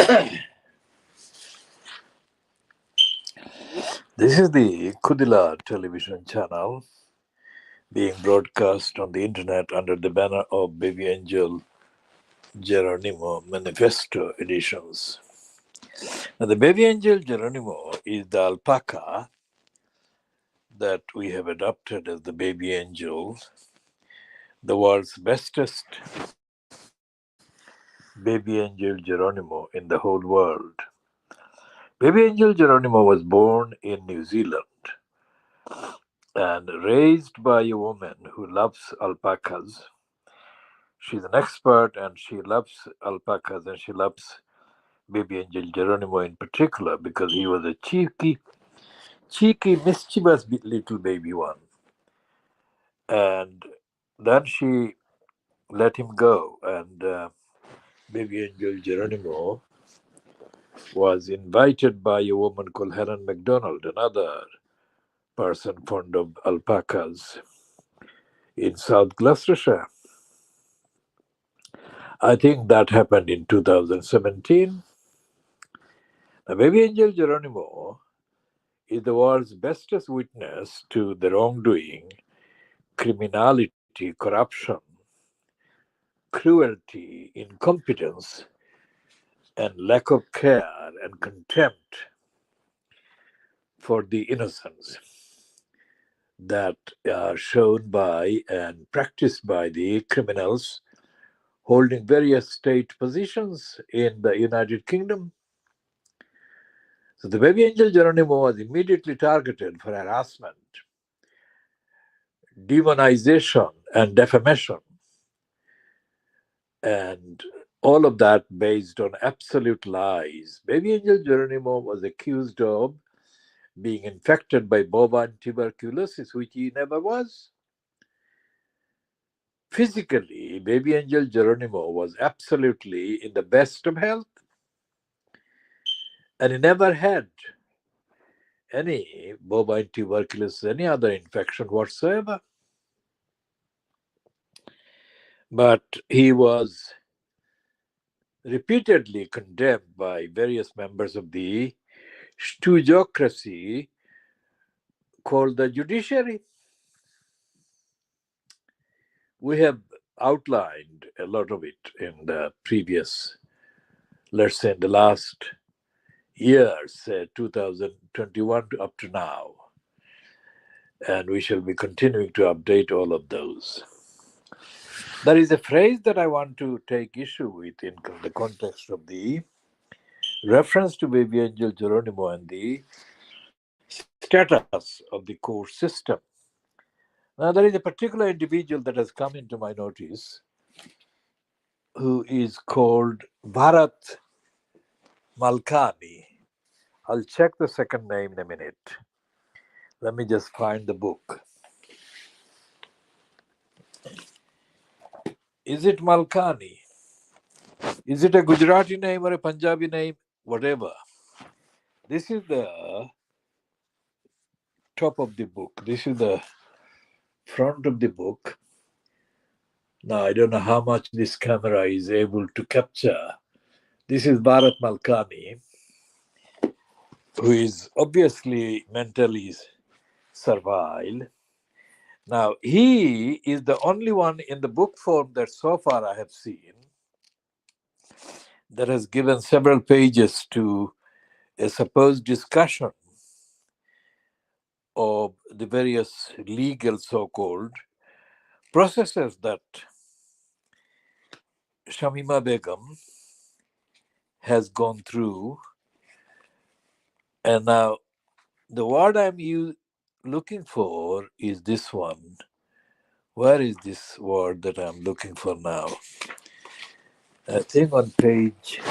This is the Kudila television channel being broadcast on the internet under the banner of Baby Angel Geronimo Manifesto editions. Now, the Baby Angel Geronimo is the alpaca that we have adopted as the baby angel, the world's bestest baby angel Geronimo in the whole world. Baby angel Geronimo was born in New Zealand and raised by a woman who loves alpacas. She's an expert and she loves alpacas and she loves baby angel Geronimo in particular because he was a cheeky, mischievous little baby one. And then she let him go, and baby angel Geronimo was invited by a woman called Helen MacDonald, another person fond of alpacas in South Gloucestershire. I think that happened in 2017. Now, baby angel Geronimo is the world's bestest witness to the wrongdoing, criminality, corruption, cruelty, incompetence, and lack of care and contempt for the innocents that are shown by and practiced by the criminals holding various state positions in the United Kingdom. So the baby angel Geronimo was immediately targeted for harassment, demonization, and defamation. And all of that based on absolute lies. Baby angel Geronimo was accused of being infected by bovine tuberculosis, which he never was. Physically, baby angel Geronimo was absolutely in the best of health, and he never had any bovine tuberculosis, any other infection whatsoever. But he was repeatedly condemned by various members of the stoojocracy called the judiciary. We have outlined a lot of it in the previous, let's say in the last years, 2021 to up to now. And we shall be continuing to update all of those. There is a phrase that I want to take issue with in the context of the reference to baby angel Geronimo and the status of the court system. Now, there is a particular individual that has come into my notice who is called Bharat Malkani. I'll check the second name in a minute. Let me just find the book. Is it Malkani? Is it a Gujarati name or a Punjabi name? Whatever. This is the top of the book. This is the front of the book. Now, I don't know how much this camera is able to capture. This is Bharat Malkani, who is obviously mentally servile. Now, he is the only one in the book form that so far I have seen that has given several pages to a supposed discussion of the various legal so-called processes that Shamima Begum has gone through. And now the word I'm looking for is this one. Where is this word that I'm looking for now? I think on page...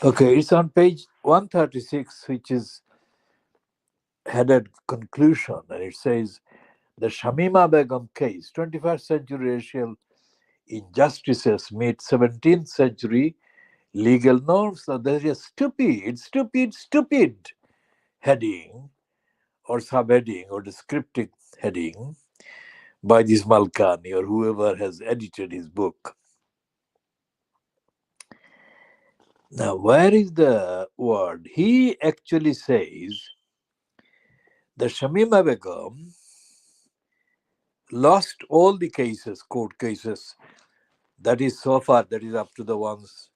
Okay, it's on page 136, which is headed conclusion, and it says, the Shamima Begum case, 21st century racial injustices meet 17th century legal norms. Now, there's a stupid heading or subheading or descriptive heading by this Malkani or whoever has edited his book. Now, where is the word? He actually says that Shamima Begum lost all the cases, court cases, that is so far, that is up to the ones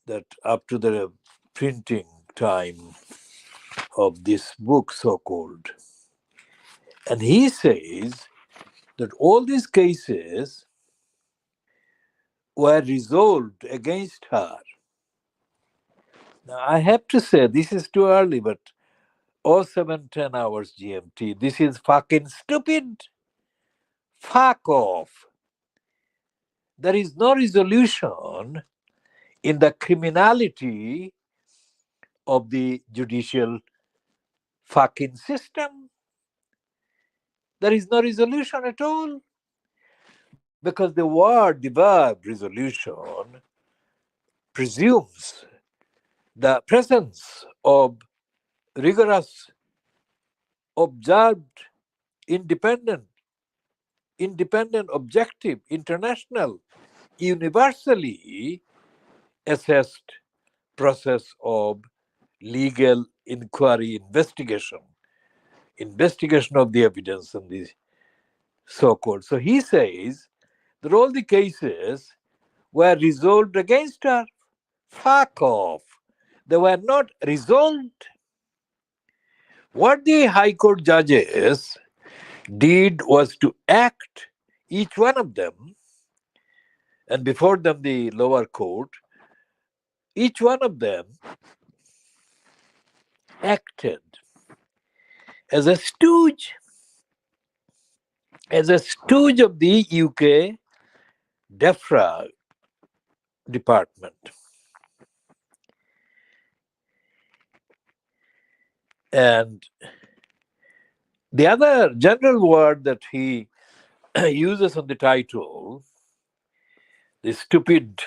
that up to the printing time of this book, so called. And he says that all these cases were resolved against her. Now, I have to say, this is too early, but 0710 hours GMT, this is fucking stupid. Fuck off. There is no resolution in the criminality of the judicial fucking system. There is no resolution at all. Because the verb resolution presumes the presence of rigorous, observed, independent, objective, international, universally assessed process of legal inquiry, investigation of the evidence and the so-called. So he says that all the cases were resolved against her. Fuck off. They were not resolved. What the High Court judges did was to act, each one of them, and before them the lower court, each one of them acted as a stooge, of the UK DEFRA department. And the other general word that he uses on the title, the stupid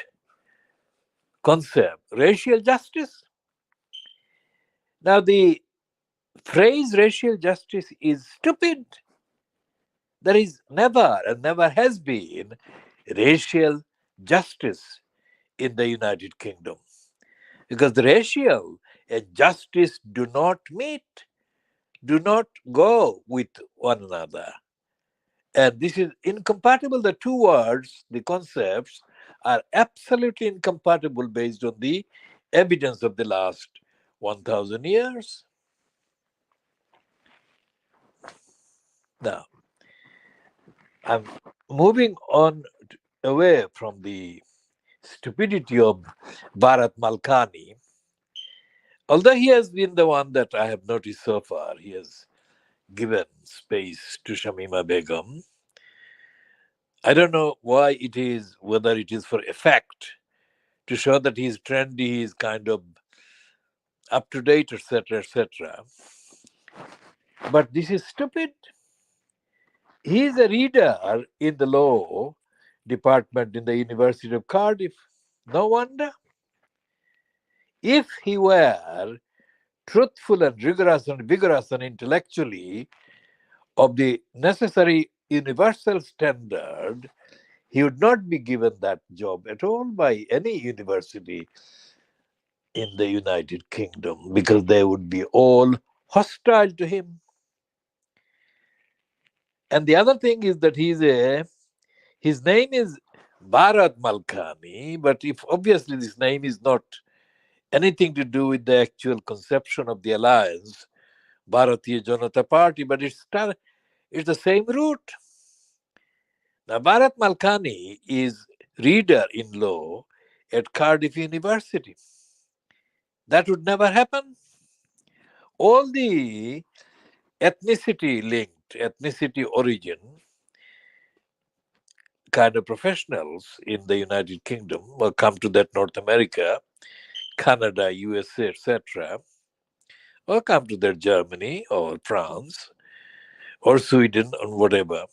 concept, racial justice. Now, the phrase racial justice is stupid. There is never and never has been racial justice in the United Kingdom because the racial and justice do not meet, do not go with one another. And this is incompatible. The two words, the concepts, are absolutely incompatible based on the evidence of the last 1,000 years. Now, I'm moving on away from the stupidity of Bharat Malkani. Although he has been the one that I have noticed so far, he has given space to Shamima Begum. I don't know why it is, whether it is for effect to show that he's trendy, he's kind of up to date, etc., etc. But this is stupid. He is a reader in the law department in the University of Cardiff. No wonder. If he were truthful and rigorous and vigorous and intellectually of the necessary universal standard, he would not be given that job at all by any university in the United Kingdom because they would be all hostile to him. And the other thing is that his name is Bharat Malkani, but if obviously this name is not anything to do with the actual conception of the alliance, Bharatiya Janata Party, but it's the same root. Now, Bharat Malkani is reader in law at Cardiff University. That would never happen. All the ethnicity origin kind of professionals in the United Kingdom will come to that North America, Canada, USA, etc., or come to their Germany or France or Sweden or whatever.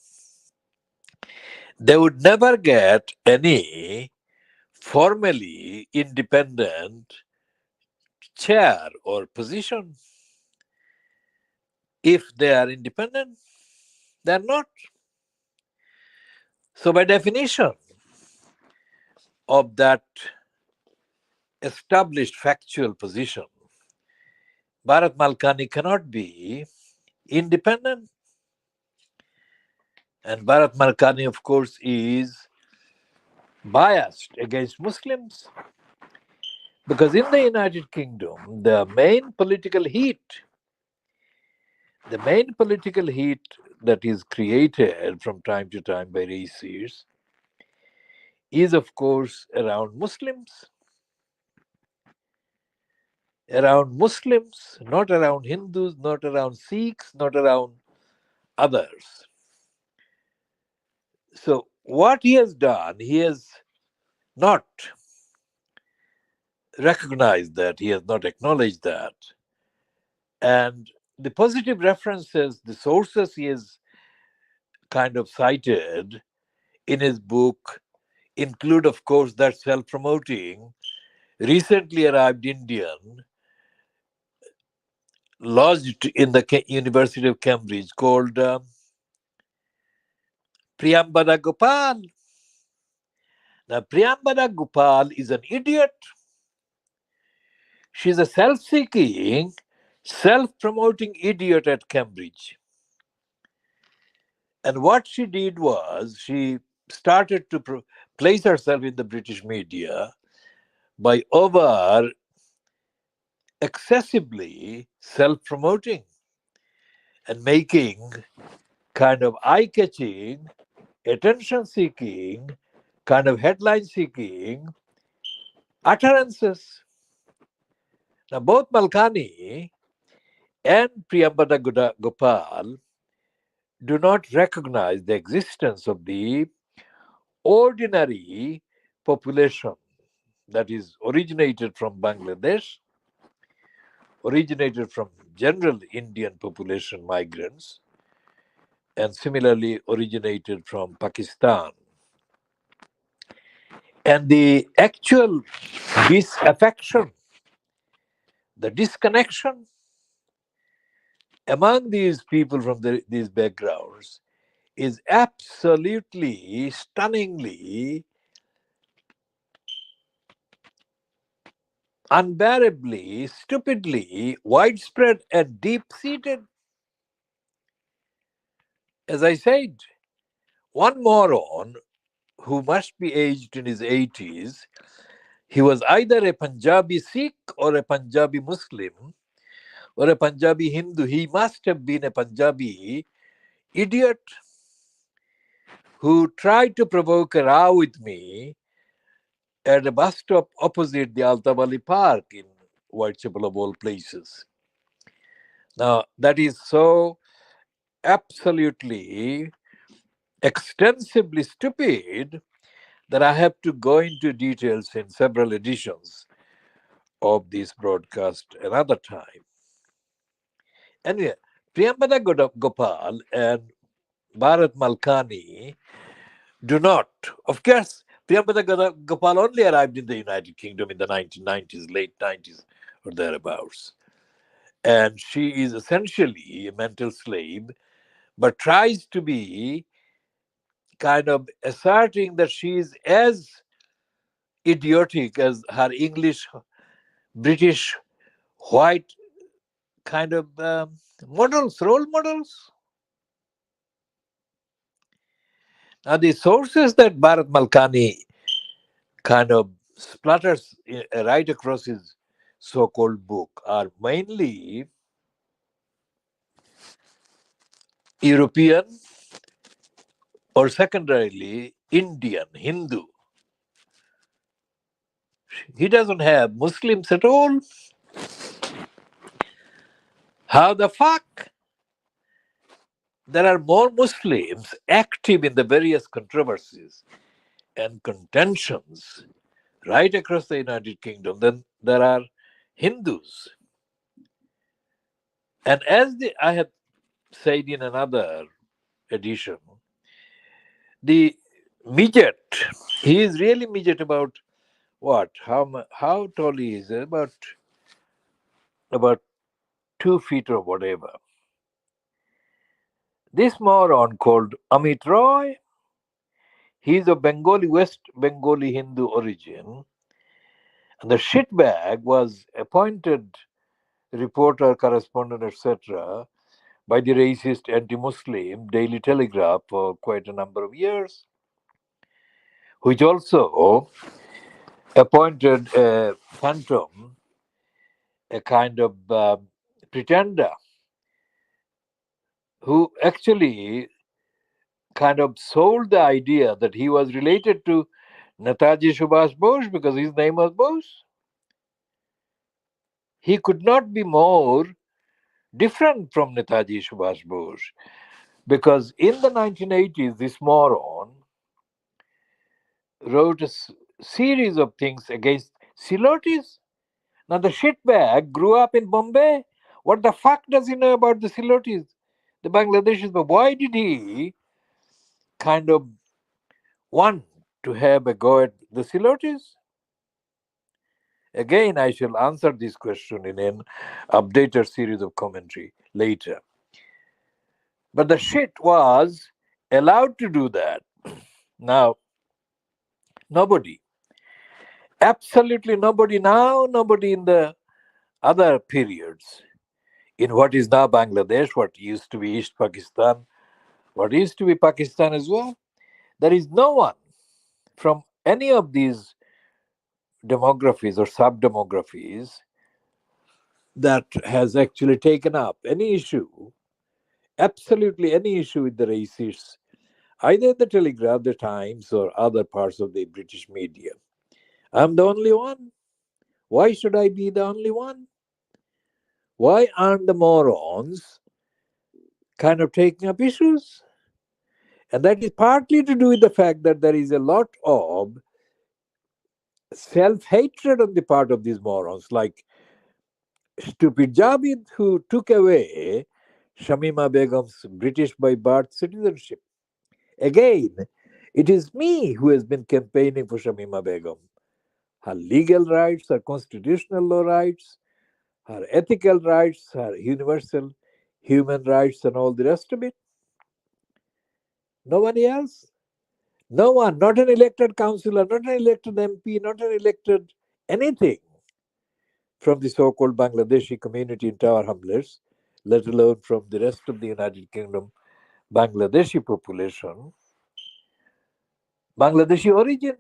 They would never get any formally independent chair or position. If they are independent, they are not. So, by definition of that established factual position, Bharat Malkani cannot be independent. And Bharat Malkani, of course, is biased against Muslims because in the United Kingdom, the main political heat that is created from time to time by racists is, of course, around Muslims, not around Hindus, not around Sikhs, not around others. So, what he has done, he has not recognized that, he has not acknowledged that. And the positive references, the sources he has kind of cited in his book include, of course, that self promoting, recently arrived Indian lodged in the University of Cambridge called Priyambada Gopal. Now, Priyambada Gopal is an idiot. She's a self seeking, self promoting idiot at Cambridge. And what she did was she started to place herself in the British media by over excessively self promoting and making kind of eye catching, attention seeking, kind of headline seeking utterances. Now, both Malkani and Priyambada Gopal do not recognize the existence of the ordinary population that is originated from Bangladesh, originated from general Indian population migrants, and similarly originated from Pakistan. And the actual disaffection, the disconnection among these people from these backgrounds is absolutely, stunningly, unbearably, stupidly widespread and deep seated. As I said, one moron who must be aged in his 80s, he was either a Punjabi Sikh or a Punjabi Muslim or a Punjabi Hindu. He must have been a Punjabi idiot who tried to provoke a row with me at a bus stop opposite the Altavali Park in Whitechapel of all places. Now, that is so absolutely extensively stupid that I have to go into details in several editions of this broadcast another time. Anyway, Priyambada Gopal and Bharat Malkani do not. Of course, Priyambada Gopal only arrived in the United Kingdom in the 1990s, late 90s or thereabouts. And she is essentially a mental slave, but tries to be kind of asserting that she is as idiotic as her English, British, white kind of models, role models. Now, the sources that Bharat Malkani kind of splutters right across his so called book are mainly European or secondarily Indian, Hindu. He doesn't have Muslims at all. How the fuck? There are more Muslims active in the various controversies and contentions right across the United Kingdom than there are Hindus. And as I have said in another edition, the midget, he is really midget about what? How tall he is? About 2 feet or whatever. This moron called Amit Roy, he's of Bengali, West Bengali Hindu origin, and the shitbag was appointed reporter, correspondent, etc., by the racist anti Muslim Daily Telegraph for quite a number of years, which also appointed a phantom, a kind of pretender, who actually kind of sold the idea that he was related to Netaji Subhash Bose because his name was Bose. He could not be more different from Netaji Subhash Bose because in the 1980s, this moron wrote a series of things against Silotis. Now, the shitbag grew up in Bombay. What the fuck does he know about the Silotis, the Bangladeshis? But why did he kind of want to have a go at the Silotis? Again, I shall answer this question in an updated series of commentary later. But the shit was allowed to do that. Now, nobody, absolutely nobody now, nobody in the other periods, in what is now Bangladesh, what used to be East Pakistan, what used to be Pakistan as well, there is no one from any of these demographies or sub demographies that has actually taken up any issue, absolutely any issue with the racists, either the Telegraph, the Times, or other parts of the British media. I'm the only one. Why should I be the only one? Why aren't the morons kind of taking up issues? And that is partly to do with the fact that there is a lot of self hatred on the part of these morons, like stupid Javid, who took away Shamima Begum's British by birth citizenship. Again, it is me who has been campaigning for Shamima Begum. Her legal rights, her constitutional law rights, her ethical rights, her universal human rights, and all the rest of it. Nobody else. No one, not an elected councillor, not an elected MP, not an elected anything from the so called Bangladeshi community in Tower Hamlets, let alone from the rest of the United Kingdom Bangladeshi population, Bangladeshi origin.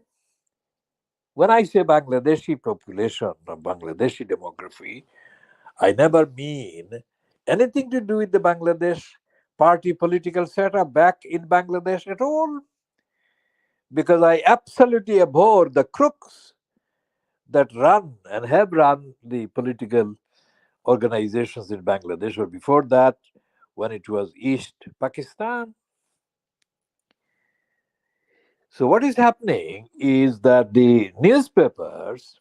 When I say Bangladeshi population or Bangladeshi demography, I never mean anything to do with the Bangladesh party political setup back in Bangladesh at all, because I absolutely abhor the crooks that run and have run the political organizations in Bangladesh, or before that, when it was East Pakistan. So, what is happening is that the newspapers,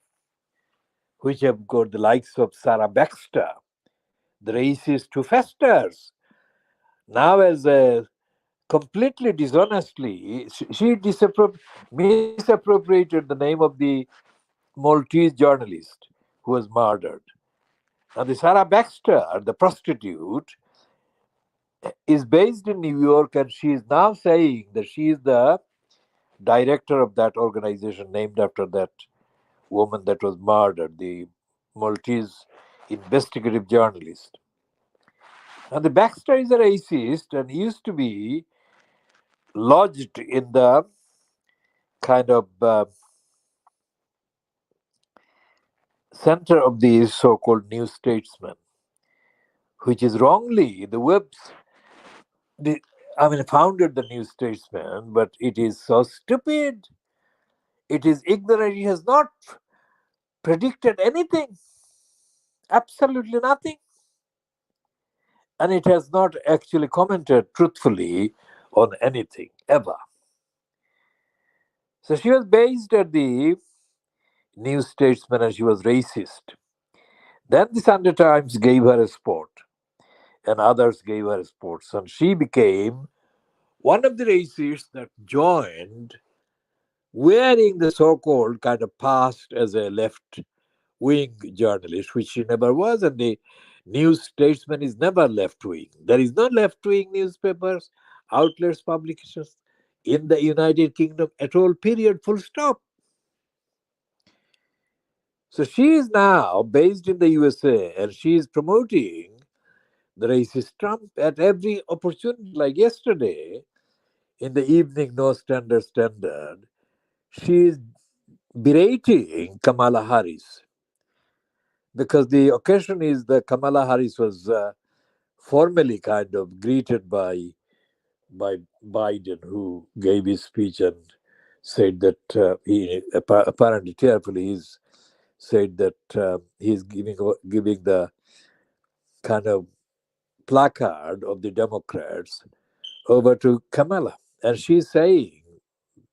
which have got the likes of Sarah Baxter, the racist who festers, now as a completely dishonestly, she misappropriated the name of the Maltese journalist who was murdered. Now, the Sarah Baxter, the prostitute, is based in New York, and she is now saying that she is the director of that organization named after that woman that was murdered, the Maltese investigative journalist. And the Baxter is a racist and used to be lodged in the kind of center of these so called new statesmen, which is wrongly the webs. The, I mean, founded the New Statesman, but it is so stupid. It is ignorant. It has not predicted anything, absolutely nothing. And it has not actually commented truthfully on anything ever. So she was based at the New Statesman and she was racist. Then the Sunday Times gave her a spot and others gave her a spot. And she became one of the racists that joined wearing the so called kind of past as a left wing journalist, which she never was, and the New Statesman is never left wing. There is no left wing newspapers, outlets, publications in the United Kingdom at all, period, full stop. So she is now based in the USA and she is promoting the racist Trump at every opportunity. Like yesterday, in the evening, No Standard, she is berating Kamala Harris because the occasion is that Kamala Harris was formally kind of greeted by Biden, who gave his speech and said that he apparently tearfully he's said that he's giving the kind of placard of the Democrats over to Kamala, and she's saying,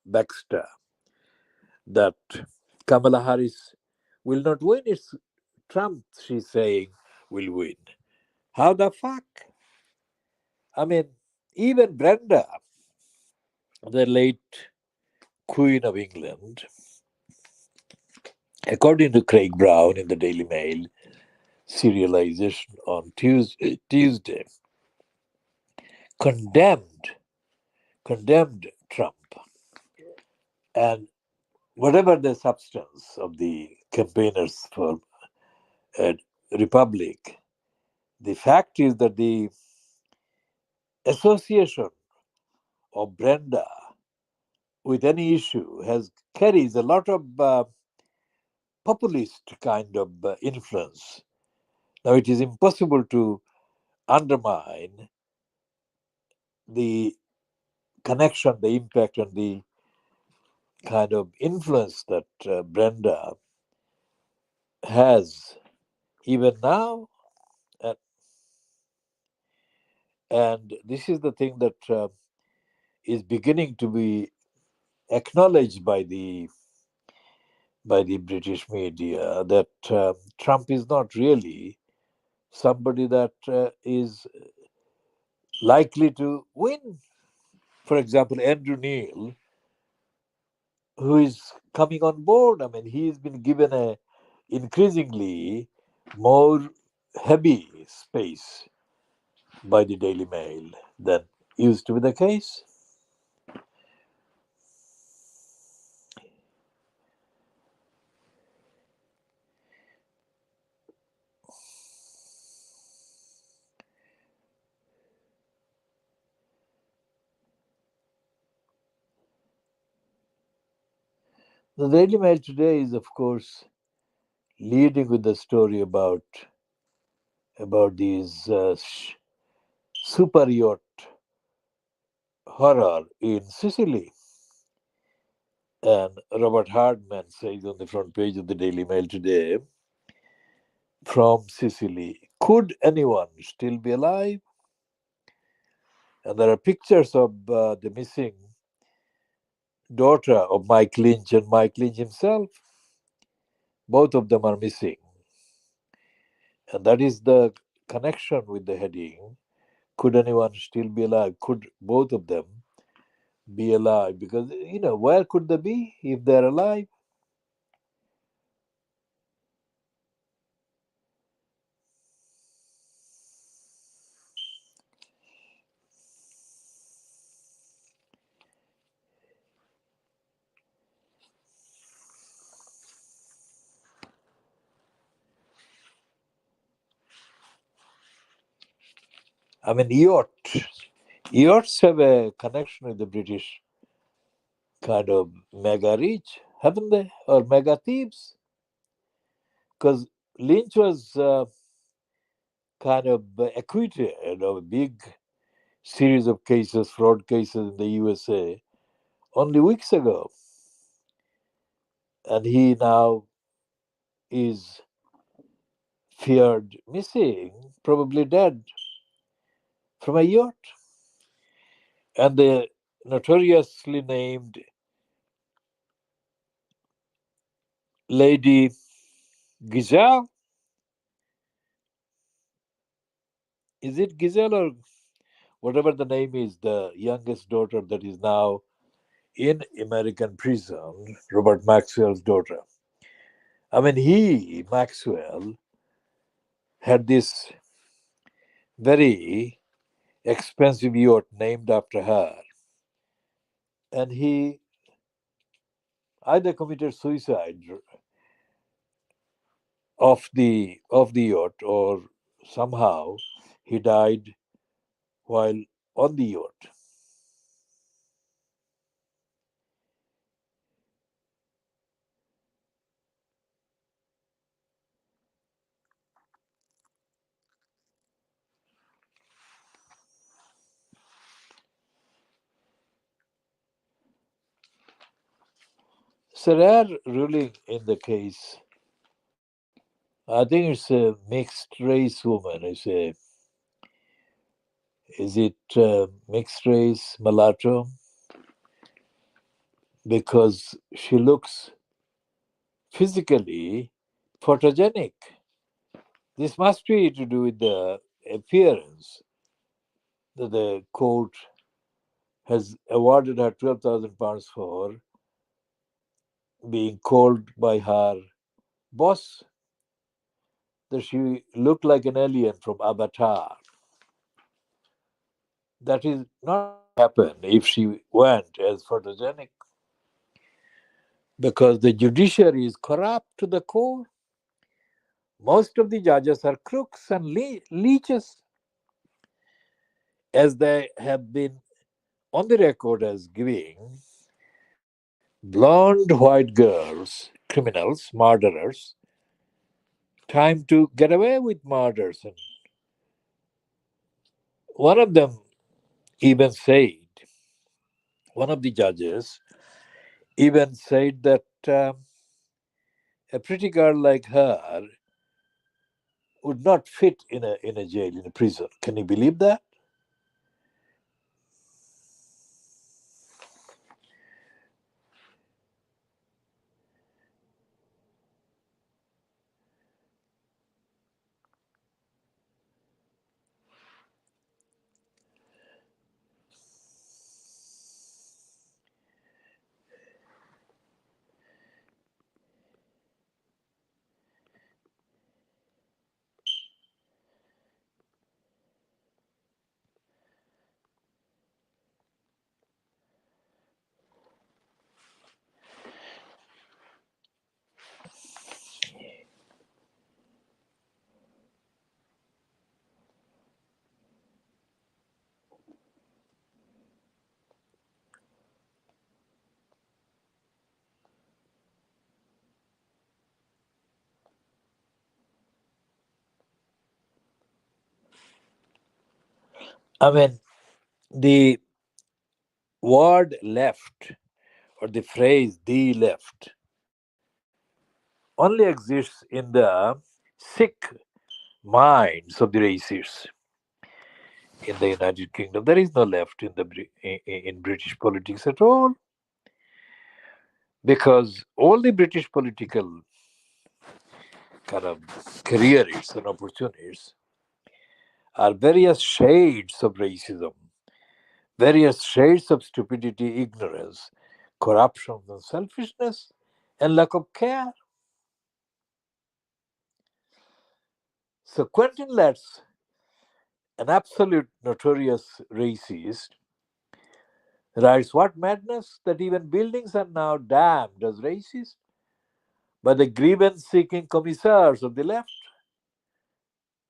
Baxter, that Kamala Harris will not win. It's Trump, she's saying, will win. How the fuck? I mean, even Brenda, the late Queen of England, according to Craig Brown in the Daily Mail serialization on Tuesday, condemned Trump, and whatever the substance of the campaigners for a republic, the fact is that the association of Brenda with any issue has carries a lot of populist kind of influence. Now it is impossible to undermine the connection, the impact, and the kind of influence that Brenda has even now. And, and this is the thing that is beginning to be acknowledged by the British media that Trump is not really somebody that is likely to win. For example, Andrew Neil, who is coming on board, I mean, he's been given a increasingly more heavy space by the Daily Mail than used to be the case. The Daily Mail today is, of course, leading with the story about these super yacht horror in Sicily. And Robert Hardman says on the front page of the Daily Mail today, from Sicily, could anyone still be alive? And there are pictures of the missing daughter of Mike Lynch and Mike Lynch himself. Both of them are missing. And that is the connection with the heading. Could anyone still be alive? Could both of them be alive? Because, where could they be if they're alive? I mean, yachts have a connection with the British kind of mega rich, haven't they? Or mega thieves? Because Lynch was kind of acquitted of a big series of cases, fraud cases in the USA, only weeks ago. And he now is feared missing, probably dead, from a yacht. And the notoriously named Lady Giselle, is it Giselle or whatever the name is, the youngest daughter that is now in American prison, Robert Maxwell's daughter. I mean, Maxwell, had this very expensive yacht named after her. And he either committed suicide of the yacht, or somehow he died while on the yacht. It's a rare ruling in the case. I think it's a mixed race woman. Is it mixed race mulatto? Because she looks physically photogenic. This must be to do with the appearance that the court has awarded her £12,000 for being called by her boss that she looked like an alien from Avatar. That is not going to happen if she went as photogenic, because the judiciary is corrupt to the core. Most of the judges are crooks and leeches, as they have been on the record as giving blonde white girls, criminals, murderers, time to get away with murders. And one of them even said, one of the judges even said that a pretty girl like her would not fit in a jail, in a prison. Can you believe that? I mean, the word left, or the phrase the left, only exists in the sick minds of the racists in the United Kingdom. There is no left in British politics at all, because all the British political kind of careers and opportunities are various shades of racism, various shades of stupidity, ignorance, corruption, and selfishness, and lack of care. So Quentin Letts, an absolute notorious racist, writes, "What madness that even buildings are now damned as racist by the grievance seeking commissars of the left.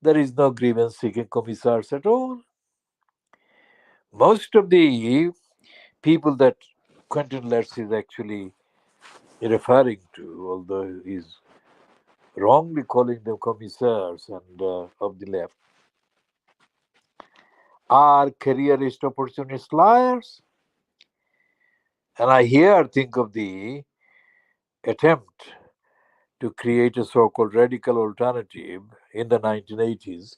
There is no grievance seeking commissars at all. Most of the people that Quentin Letts is actually referring to, although he's wrongly calling them commissars and of the left, are careerist opportunist liars." And I here think of the attempt to create a so called radical alternative in the 1980s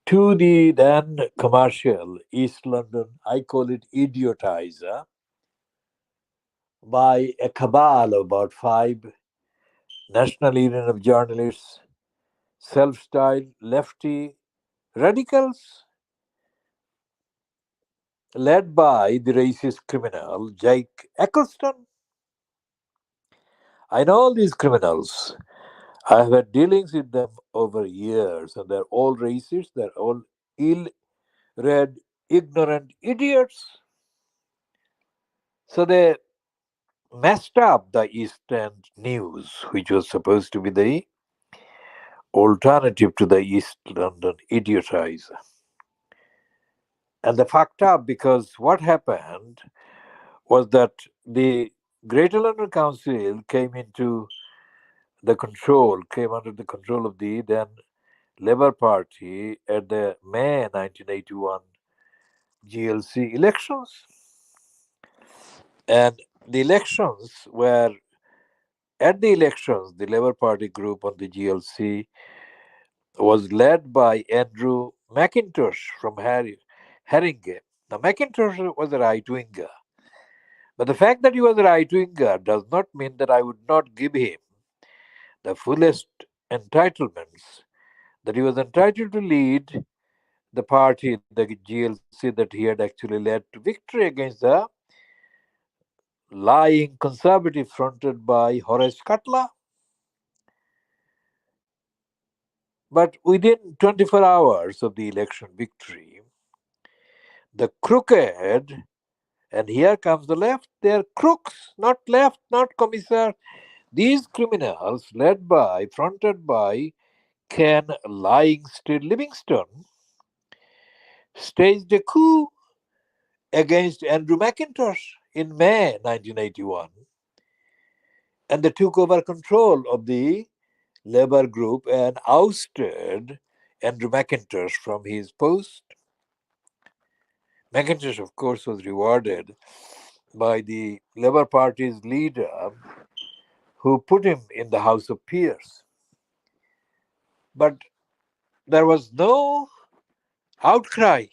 to the then commercial East London, I call it idiotizer, by a cabal of about five National Union of Journalists, self styled lefty radicals, led by the racist criminal Jake Eccleston. I know all these criminals. I have had dealings with them over years, and they're all racist, they're all ill read, ignorant idiots. So they messed up the East End News, which was supposed to be the alternative to the East London idiotizer. And they fucked up because what happened was that the Greater London Council came under the control of the then Labour Party at the May 1981 GLC elections. And the elections were, at the elections, the Labour Party group on the GLC was led by Andrew McIntosh from Haringey. Now, McIntosh was a right winger, but the fact that he was a right winger does not mean that I would not give him the fullest entitlements, that he was entitled to lead the party, the GLC, that he had actually led to victory against the lying conservative fronted by Horace Cutler. But within 24 hours of the election victory, the crooked, and here comes the left, they're crooks, not left, not commissar. These criminals, fronted by Ken Lying Still Livingstone, staged a coup against Andrew McIntosh in May 1981. And they took over control of the Labour group and ousted Andrew McIntosh from his post. McIntosh, of course, was rewarded by the Labour Party's leader who put him in the House of Peers. But there was no outcry.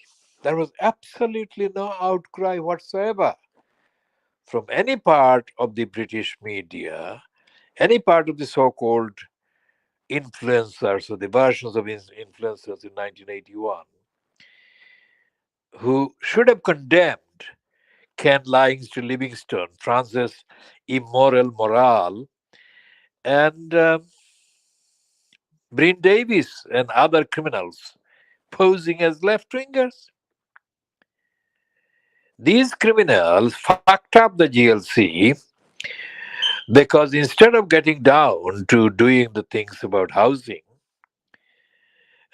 There was absolutely no outcry whatsoever from any part of the British media, any part of the so called influencers or the versions of influencers in 1981 who should have condemned Ken Lyings to Livingstone, France's immoral morale, and Breen Davies and other criminals posing as left wingers. These criminals fucked up the GLC because instead of getting down to doing the things about housing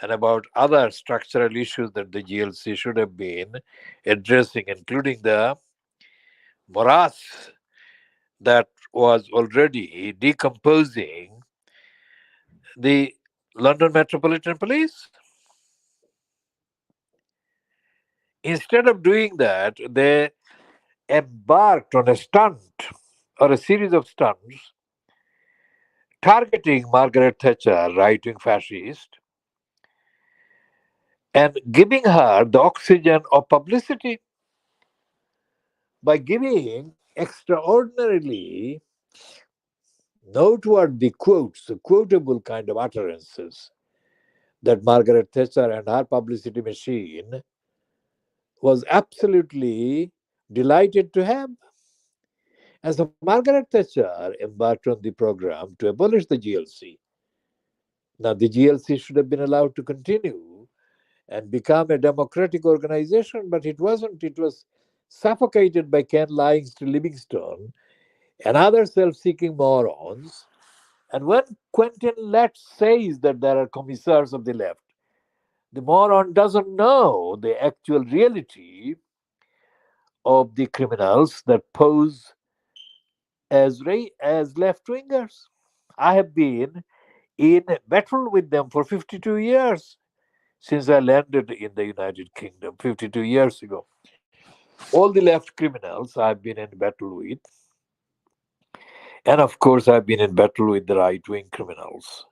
and about other structural issues that the GLC should have been addressing, including the morass that was already decomposing the London Metropolitan Police. Instead of doing that, they embarked on a stunt or a series of stunts targeting Margaret Thatcher, right wing fascist, and giving her the oxygen of publicity by giving extraordinarily noteworthy quotes, quotable kind of utterances that Margaret Thatcher and her publicity machine was absolutely delighted to have. And so Margaret Thatcher embarked on the program to abolish the GLC. Now, the GLC should have been allowed to continue and become a democratic organization, but it wasn't. It was suffocated by Ken Lyings to Livingstone and other self seeking morons. And when Quentin Lett says that there are commissars of the left, the moron doesn't know the actual reality of the criminals that pose as left wingers. I have been in battle with them for 52 years since I landed in the United Kingdom 52 years ago. All the left criminals I've been in battle with, and of course, I've been in battle with the right wing criminals,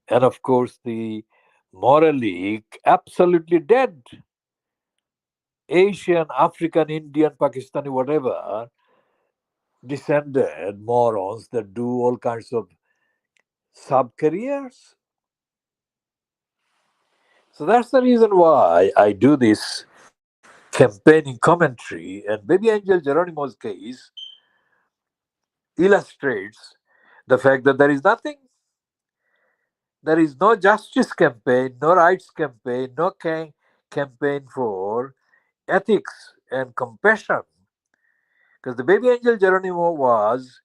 and of course, the morally absolutely dead Asian, African, Indian, Pakistani, whatever descended morons that do all kinds of sub careers. So that's the reason why I do this campaigning commentary. And Baby Angel Geronimo's case illustrates the fact that there is nothing. There is no justice campaign, no rights campaign, no campaign for ethics and compassion. Because the baby angel Geronimo was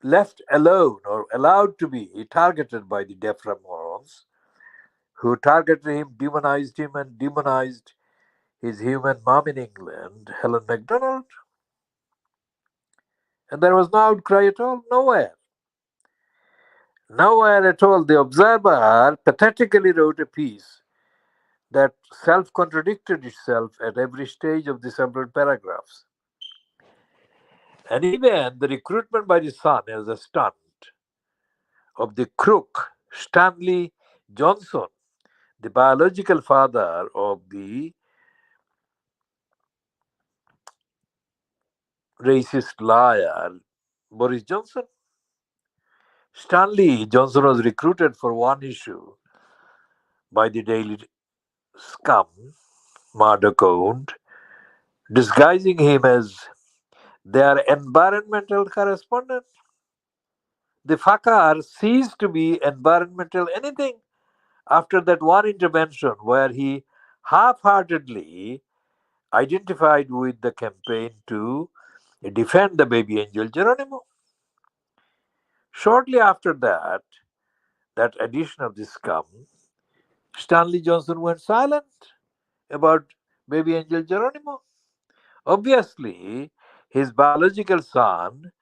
left alone or allowed to be targeted by the Defra morons who targeted him, demonized him, and demonized his human mom in England, Helen Macdonald. And there was no outcry at all, nowhere. Nowhere at all. The Observer pathetically wrote a piece that self contradicted itself at every stage of the several paragraphs. And even the recruitment by the Sun as a stunt of the crook Stanley Johnson, the biological father of the racist liar Boris Johnson. Stanley Johnson was recruited for one issue by the Daily Scum, Murdoch owned, disguising him as their environmental correspondent. The fucker ceased to be environmental anything after that one intervention where he half heartedly identified with the campaign to defend the baby angel Geronimo. Shortly after that, that edition of the scum, Stanley Johnson went silent about baby angel Geronimo. Obviously, his biological son,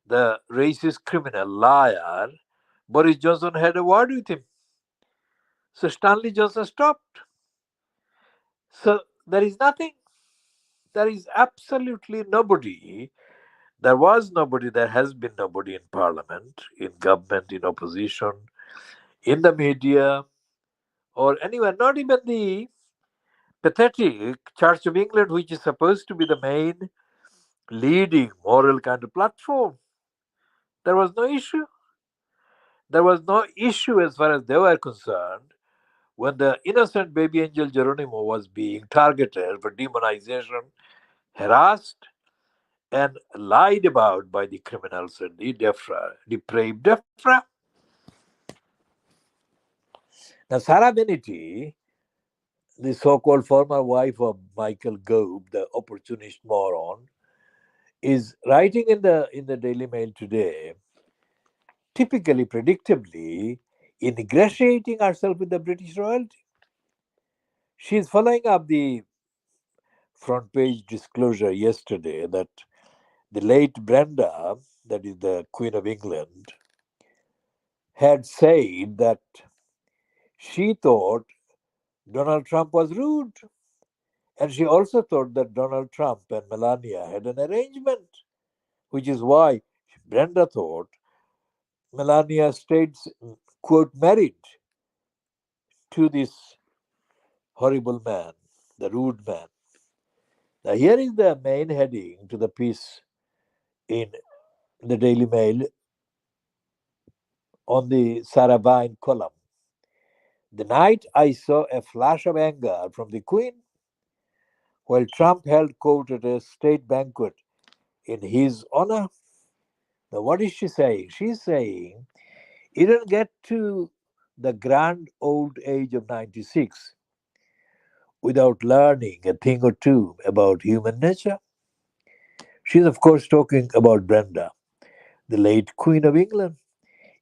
the racist criminal liar, Boris Johnson had a word with him. So Stanley Johnson stopped. So there is nothing. There is absolutely nobody. There was nobody. There has been nobody in parliament, in government, in opposition, in the media, or anywhere. Not even the pathetic Church of England, which is supposed to be the main leading moral kind of platform. There was no issue. There was no issue as far as they were concerned when the innocent baby angel Geronimo was being targeted for demonization, harassed, and lied about by the criminals and the depraved Defra. Now, Sarah Benity, the so called former wife of Michael Gove, the opportunist moron, is writing in the Daily Mail today, typically, predictably, ingratiating herself with the British royalty. She is following up the front page disclosure yesterday that the late Brenda, that is the Queen of England, had said that she thought Donald Trump was rude. And she also thought that Donald Trump and Melania had an arrangement, which is why Brenda thought Melania stayed, quote, married to this horrible man, the rude man. Now, here is the main heading to the piece in the Daily Mail on the Sarah Vine column. The night I saw a flash of anger from the Queen while Trump held court at a state banquet in his honor. Now, what is she saying? She's saying he didn't get to the grand old age of 96 without learning a thing or two about human nature. She's, of course, talking about Brenda, the late Queen of England.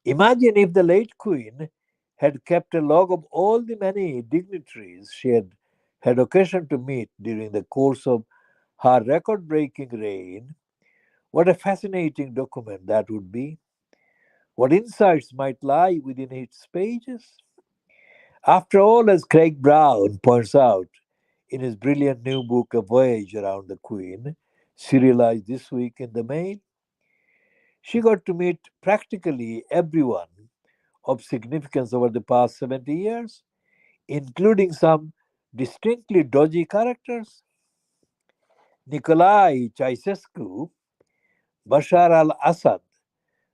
Imagine if the late Queen had kept a log of all the many dignitaries she had occasion to meet during the course of her record breaking reign. What a fascinating document that would be. What insights might lie within its pages. After all, as Craig Brown points out in his brilliant new book, A Voyage Around the Queen, serialized this week in the Mail, she got to meet practically everyone of significance over the past 70 years, including some distinctly dodgy characters. Nicolae Ceausescu, Bashar al Assad,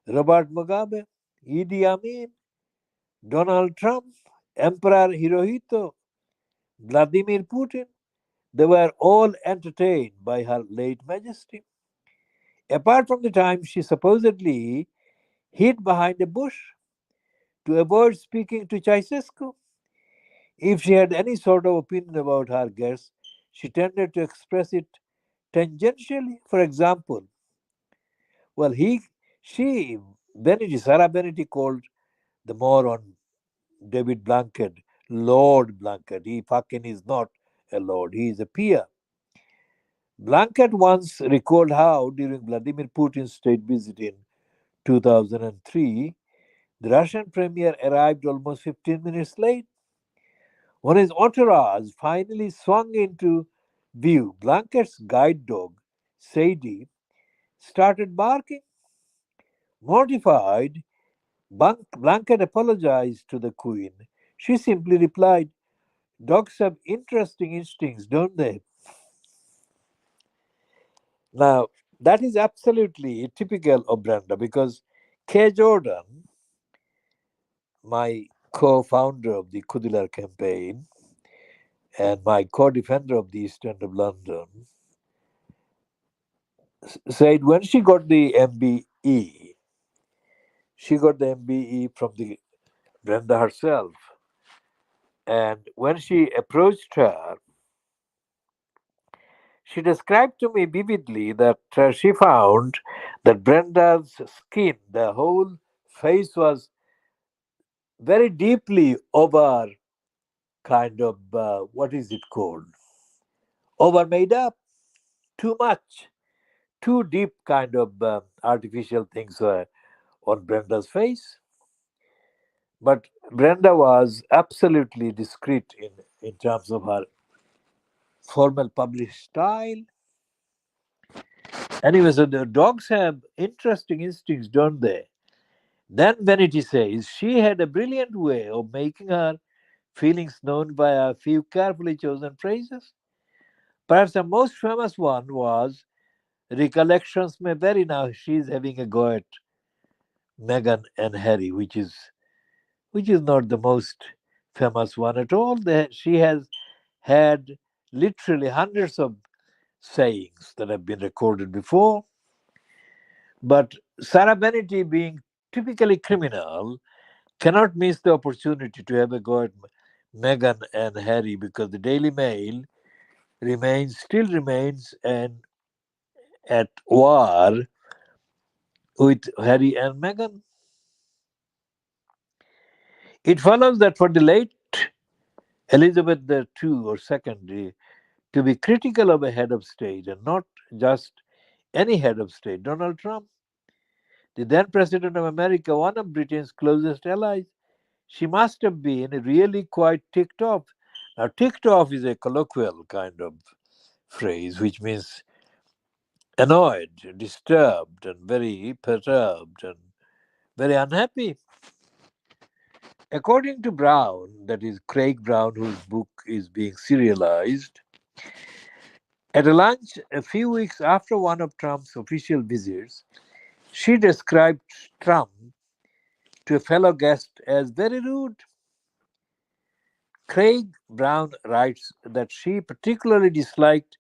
Robert Mugabe, Idi Amin, Donald Trump, Emperor Hirohito, Vladimir Putin, they were all entertained by Her late Majesty. Apart from the time she supposedly hid behind a bush to avoid speaking to Ceausescu. If she had any sort of opinion about her guests, she tended to express it tangentially. For example, well, she, Sarah Benetti called the moron David Blanket Lord Blanket. He fucking is not a lord, he is a peer. Blanket once recalled how, during Vladimir Putin's state visit in 2003, the Russian premier arrived almost 15 minutes late. When his entourage finally swung into view, Blanket's guide dog, Sadie, started barking. Mortified, Blanket apologized to the queen. She simply replied, "Dogs have interesting instincts, don't they?" Now, that is absolutely typical of Brenda because Kay Jordan, my co founder of the Kudilar campaign and my co defender of the East End of London, said when she got the MBE from the Brenda herself. And when she approached her, she described to me vividly that she found that Brenda's skin, the whole face was very deeply over kind of, what is it called? Over made up, too much, too deep kind of artificial things were on Brenda's face. But Brenda was absolutely discreet in terms of her formal published style. Anyway, so the dogs have interesting instincts, don't they? Then Vanity says she had a brilliant way of making her feelings known by a few carefully chosen phrases. Perhaps the most famous one was recollections may vary. Now she's having a go at Meghan and Harry, which is not the most famous one at all. She has had literally hundreds of sayings that have been recorded before. But Sarah Benity, being typically criminal, cannot miss the opportunity to have a go at Meghan and Harry because the Daily Mail still remains at war with Harry and Meghan. It follows that for the late Elizabeth the II or second to be critical of a head of state and not just any head of state, Donald Trump, the then president of America, one of Britain's closest allies, she must have been really quite ticked off. Now, ticked off is a colloquial kind of phrase which means annoyed, disturbed, and very perturbed and very unhappy. According to Brown, that is Craig Brown, whose book is being serialized, at a lunch a few weeks after one of Trump's official visits, she described Trump to a fellow guest as very rude. Craig Brown writes that she particularly disliked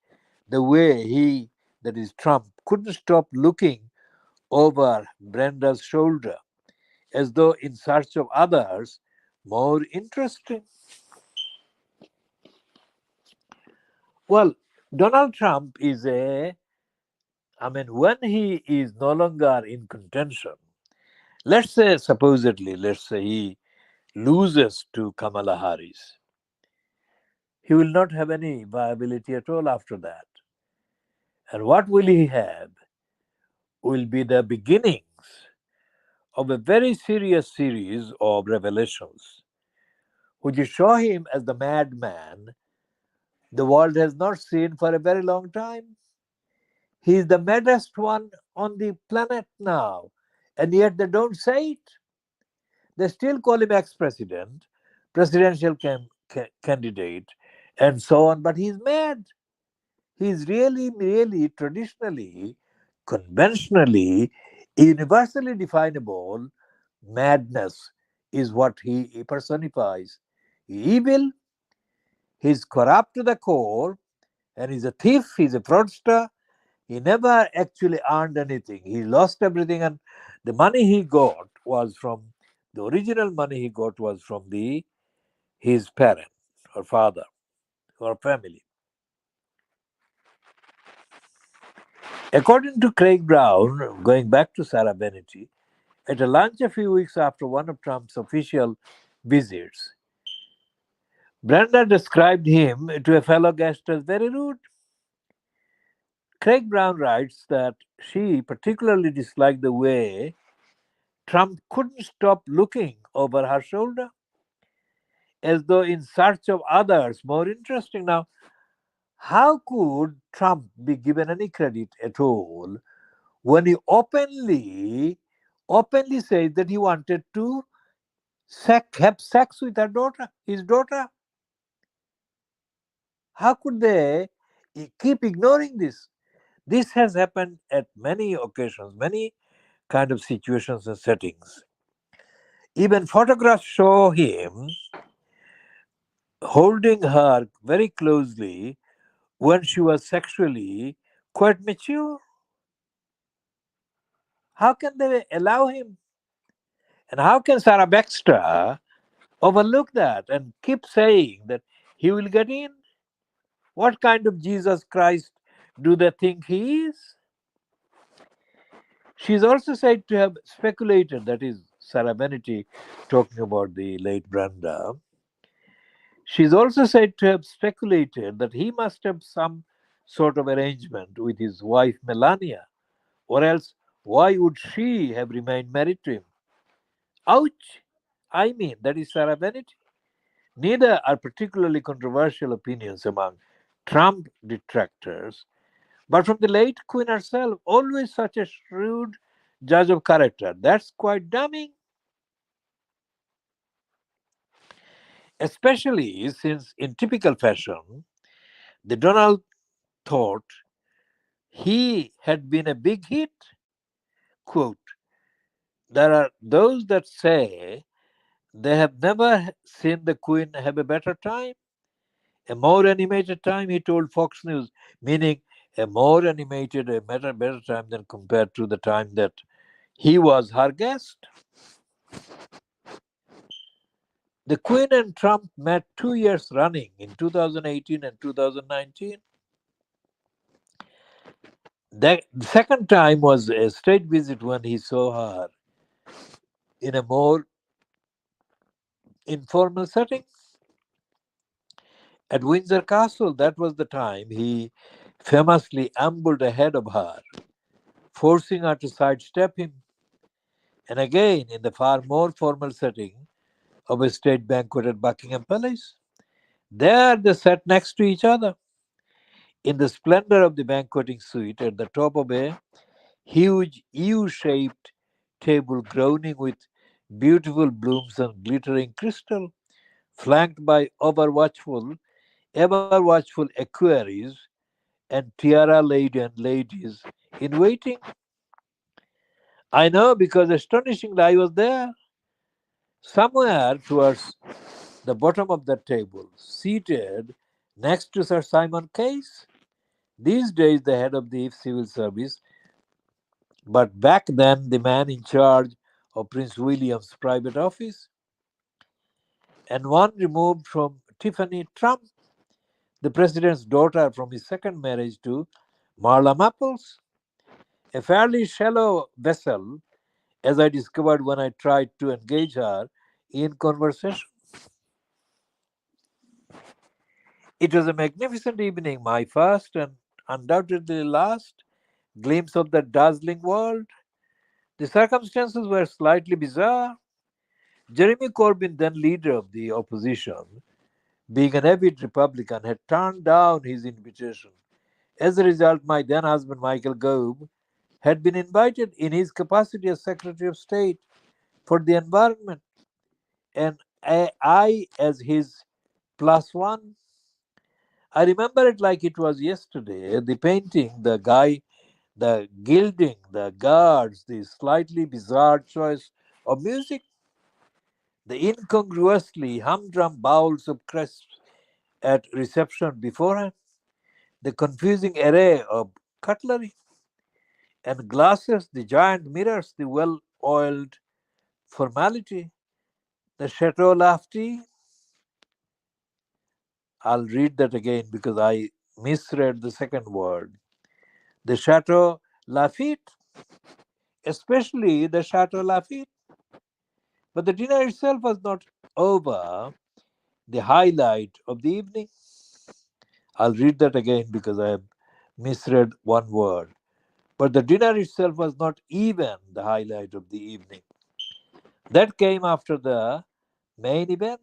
the way he, that is Trump, couldn't stop looking over Brenda's shoulder as though in search of others more interesting. Well, Donald Trump is when he is no longer in contention, let's say he loses to Kamala Harris, he will not have any viability at all after that. And what will he have will be the beginnings of a very serious series of revelations, which will show him as the madman the world has not seen for a very long time. He is the maddest one on the planet now, and yet they don't say it. They still call him ex president, presidential candidate, and so on, but he's mad. He's really, traditionally, conventionally, universally definable madness is what he personifies. He's evil, he's corrupt to the core, and he's a thief, he's a fraudster. He never actually earned anything. He lost everything, and the money he got was from The original money he got was from his parent or father or family. According to Craig Brown, going back to Sarah Bennett, at a lunch a few weeks after one of Trump's official visits, Brenda described him to a fellow guest as very rude. Craig Brown writes that she particularly disliked the way Trump couldn't stop looking over her shoulder, as though in search of others more interesting. Now, how could Trump be given any credit at all when he openly says that he wanted to have sex with his daughter? How could they keep ignoring this? This has happened at many occasions, many kind of situations and settings. Even photographs show him holding her very closely when she was sexually quite mature. How can they allow him? And how can Sarah Baxter overlook that and keep saying that he will get in? What kind of Jesus Christ do they think he is? She is also said to have speculated, that is, Sarah Bennett talking about the late Brenda. She is also said to have speculated that he must have some sort of arrangement with his wife Melania, or else why would she have remained married to him? Ouch! I mean, that is Sarah Bennett. Neither are particularly controversial opinions among Trump detractors, but from the late Queen herself, always such a shrewd judge of character. That's quite damning, especially since, in typical fashion, the Donald thought he had been a big hit. Quote, there are those that say they have never seen the Queen have a better time, a more animated time, he told Fox News, meaning a more animated, better time than compared to the time that he was her guest. The Queen and Trump met 2 years running in 2018 and 2019. The second time was a state visit when he saw her in a more informal setting at Windsor Castle. That was the time he famously ambled ahead of her, forcing her to sidestep him. And again, in the far more formal setting of a state banquet at Buckingham Palace, there they sat next to each other in the splendor of the banqueting suite at the top of a huge U shaped table groaning with beautiful blooms and glittering crystal, flanked by ever watchful equerries and tiara laden ladies in waiting. I know because astonishingly I was there, somewhere towards the bottom of the table, seated next to Sir Simon Case, these days the head of the civil service, but back then the man in charge of Prince William's private office, and one removed from Tiffany Trump, the president's daughter from his second marriage to Marla Maples, a fairly shallow vessel, as I discovered when I tried to engage her in conversation. It was a magnificent evening, my first and undoubtedly last glimpse of the dazzling world. The circumstances were slightly bizarre. Jeremy Corbyn, then leader of the opposition, being an avid Republican, had turned down his invitation. As a result, my then husband Michael Gove had been invited in his capacity as Secretary of State for the Environment, and I as his plus one. I remember it like it was yesterday. The painting, the guy, the gilding, the guards, the slightly bizarre choice of music, the incongruously humdrum bowls of crisps at reception beforehand, the confusing array of cutlery and glasses, the giant mirrors, the well oiled formality. The Chateau Lafite, I'll read that again because I misread the second word. The Chateau Lafitte, especially the Chateau Lafitte. But the dinner itself was not over, the highlight of the evening. I'll read that again because I have misread one word. But the dinner itself was not even the highlight of the evening. That came after the main event.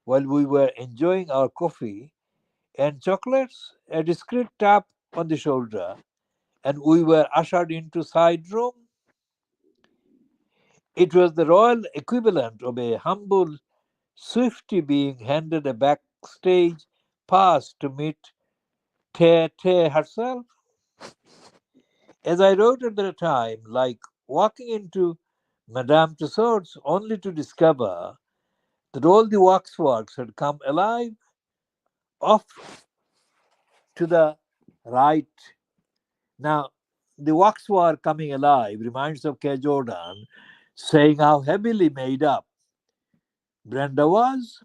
While we were enjoying our coffee and chocolates, a discreet tap on the shoulder, and we were ushered into side room. It was the royal equivalent of a humble Swifty being handed a backstage pass to meet Te Te herself. As I wrote at the time, like walking into Madame Tussauds only to discover that all the waxworks had come alive. Off to the right. Now, the waxwork coming alive reminds of K. Jordan saying how heavily made up Brenda was.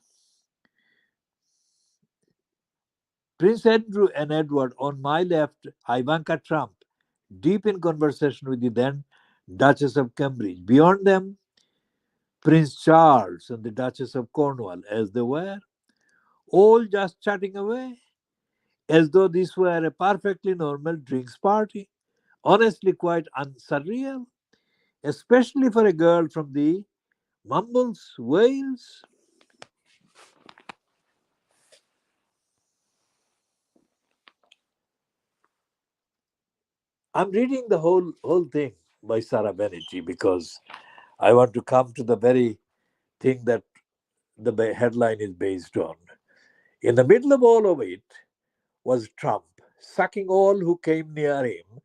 Prince Andrew and Edward on my left, Ivanka Trump, deep in conversation with the then Duchess of Cambridge. Beyond them, Prince Charles and the Duchess of Cornwall, as they were, all just chatting away, as though this were a perfectly normal drinks party. Honestly, quite unsurreal, especially for a girl from the Mumbles, Wales. I'm reading the whole thing by Sarah Banerjee because I want to come to the very thing that the headline is based on. In the middle of all of it was Trump, sucking all who came near him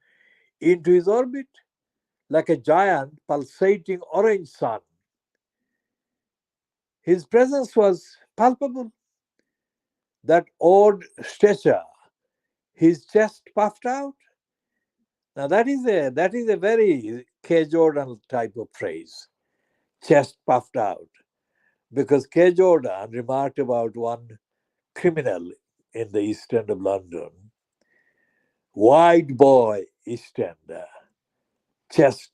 into his orbit like a giant pulsating orange sun. His presence was palpable, that odd stature, his chest puffed out. Now that is a very K. Jordan type of phrase, chest puffed out, because K. Jordan remarked about one criminal in the East End of London, wide boy East Ender, chest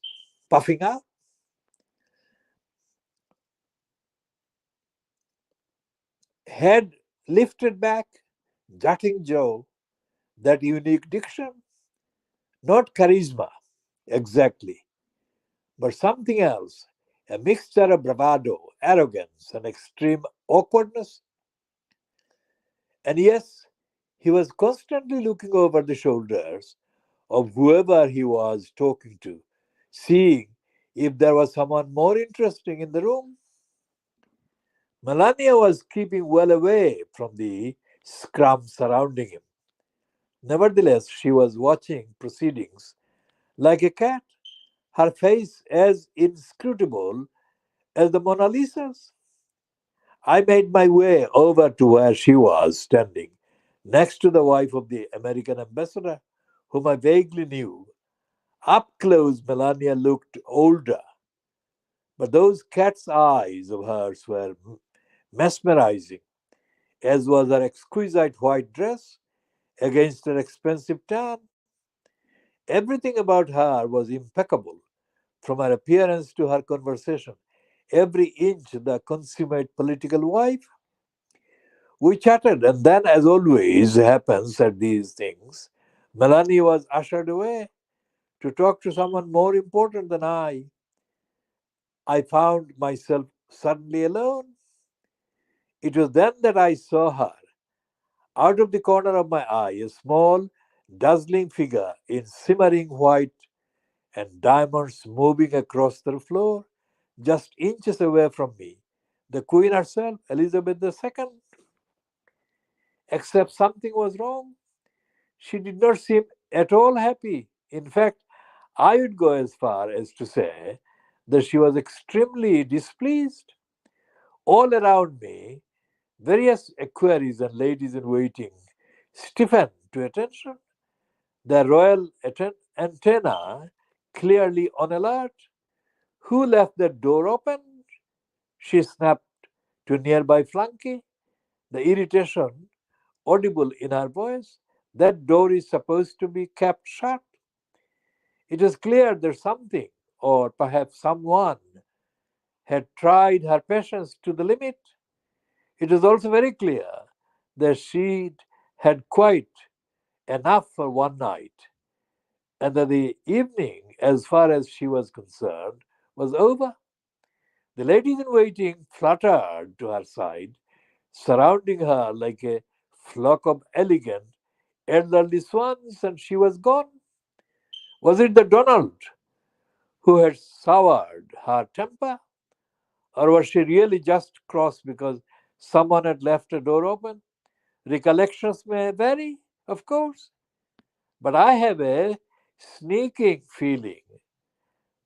puffing out, head lifted back, jutting jaw, that unique diction, not charisma exactly, but something else, a mixture of bravado, arrogance, and extreme awkwardness. And yes, he was constantly looking over the shoulders of whoever he was talking to, seeing if there was someone more interesting in the room. Melania was keeping well away from the scrum surrounding him. Nevertheless, she was watching proceedings like a cat, her face as inscrutable as the Mona Lisa's. I made my way over to where she was standing, next to the wife of the American ambassador, whom I vaguely knew. Up close, Melania looked older, but those cat's eyes of hers were mesmerizing, as was her exquisite white dress against her expensive tan. Everything about her was impeccable, from her appearance to her conversation. Every inch the consummate political wife. We chatted, and then, as always happens at these things, Melanie was ushered away to talk to someone more important than I. I found myself suddenly alone. It was then that I saw her, out of the corner of my eye, a small, dazzling figure in simmering white and diamonds moving across the floor, just inches away from me. The Queen herself, Elizabeth II, except something was wrong. She did not seem at all happy. In fact, I would go as far as to say that she was extremely displeased. All around me, various equerries and ladies in waiting stiffened to attention, their royal antenna clearly on alert. Who left the door open? She snapped to a nearby flunky, the irritation audible in her voice. That door is supposed to be kept shut. It was clear that something, or perhaps someone, had tried her patience to the limit. It was also very clear that she had quite enough for one night, and that the evening, as far as she was concerned, was over. The ladies in waiting fluttered to her side, surrounding her like a flock of elegant elderly swans, and she was gone. Was it the Donald who had soured her temper, or was she really just cross because someone had left a door open? Recollections may vary, of course, but I have a sneaking feeling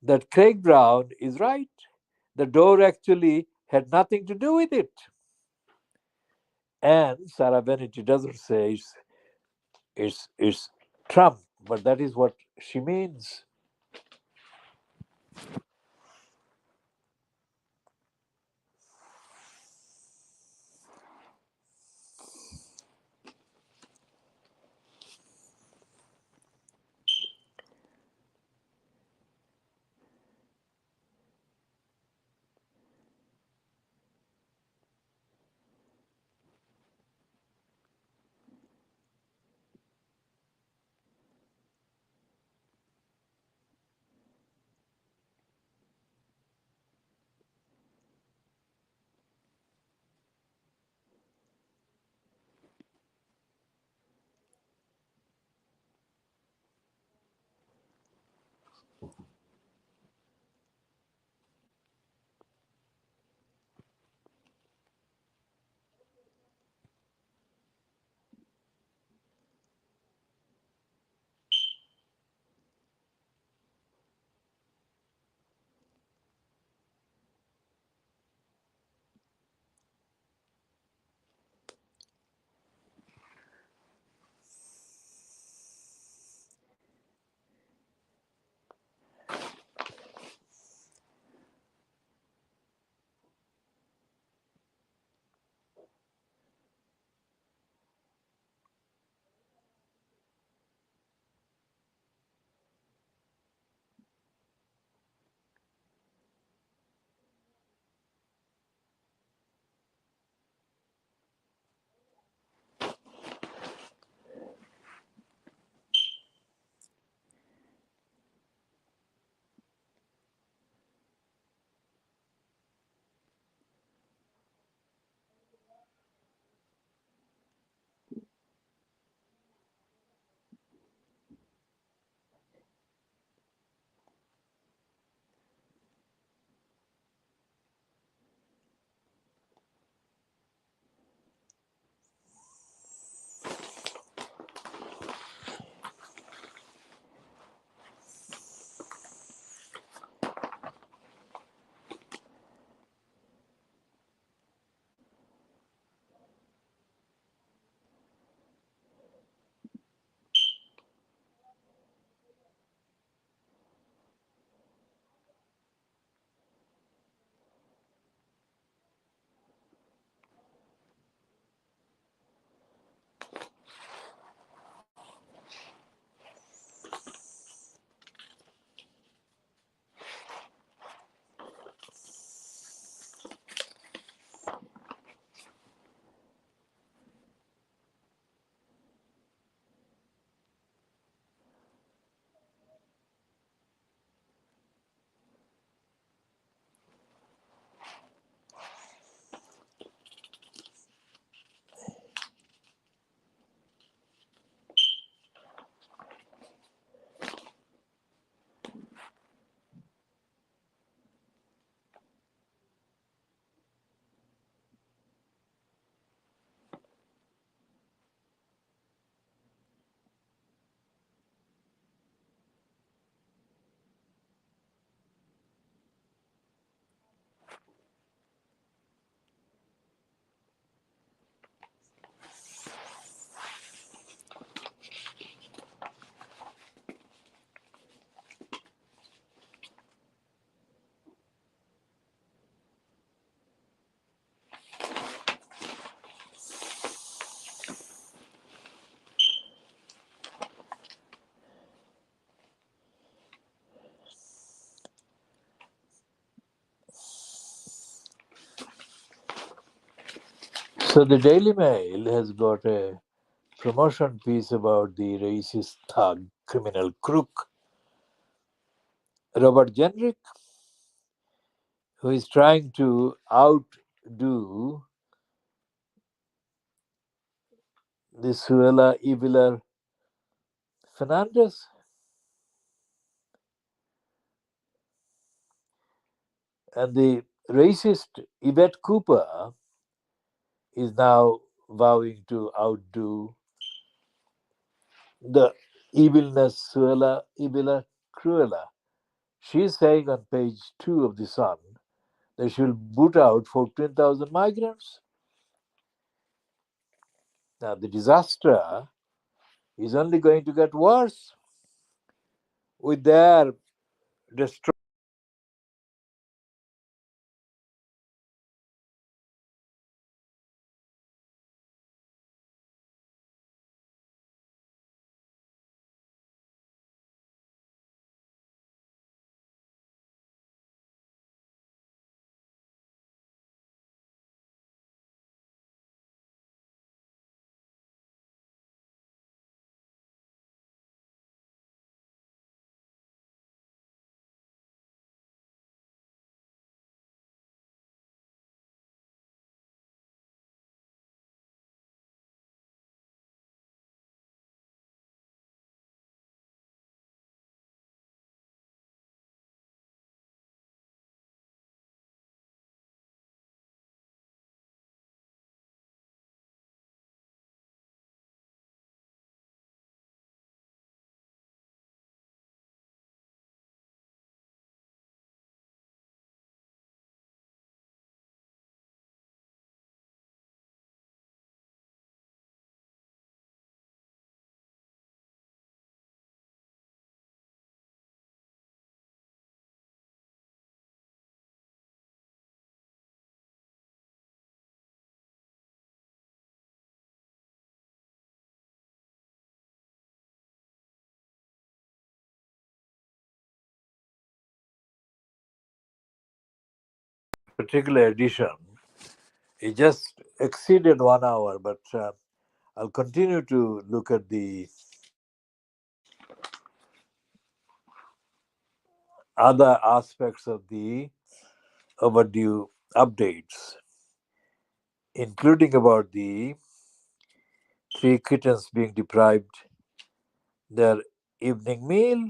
that Craig Brown is right. The door actually had nothing to do with it. And Sarah Bennett doesn't say it's Trump, but that is what she means. So the Daily Mail has got a promotion piece about the racist thug, criminal crook, Robert Jenrick, who is trying to outdo the Suella Eviler Fernandez. And the racist Yvette Cooper is now vowing to outdo the evilness Suella Eviler Cruella. She is saying on page 2 of the Sun that she will boot out 14,000 migrants. Now, the disaster is only going to get worse with their destruction. Particular edition, it just exceeded 1 hour, but I'll continue to look at the other aspects of the overdue updates, including about the three kittens being deprived their evening meal,